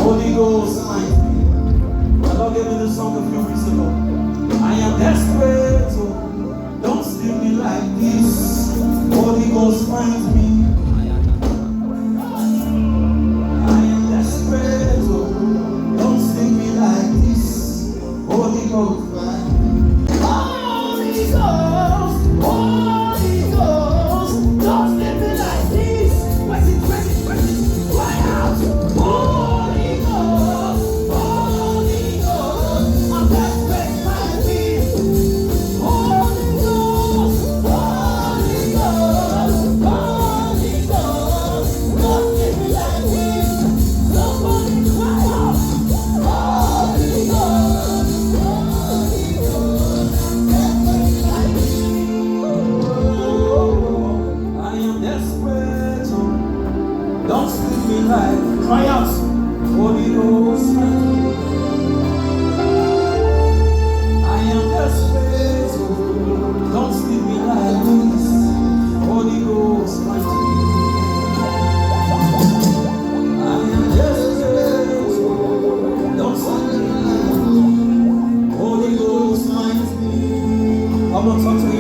Holy Ghost, mighty. The Lord gave me this song a few weeks ago. I am desperate, oh, don't leave me like this. Holy Ghost, find me. I am desperate, oh, don't leave me like this. Holy Ghost, find me. Holy Ghost, Holy Ghost, don't leave me like this. Where's it? Cry out. Holy Ghost, Holy Ghost, I'm desperate, find me. Holy Ghost, Holy Ghost, Holy Ghost, don't leave me like this. Somebody cry out. Holy Ghost, Holy Ghost, I'm desperate, like me. I am desperate, oh, don't leave me like. Cry out. Holy Ghost, I am desperate, oh, don't leave me like this. Holy Ghost, mighty. I am desperate, oh, don't leave me like this. Holy Ghost, mighty. I'm not talking to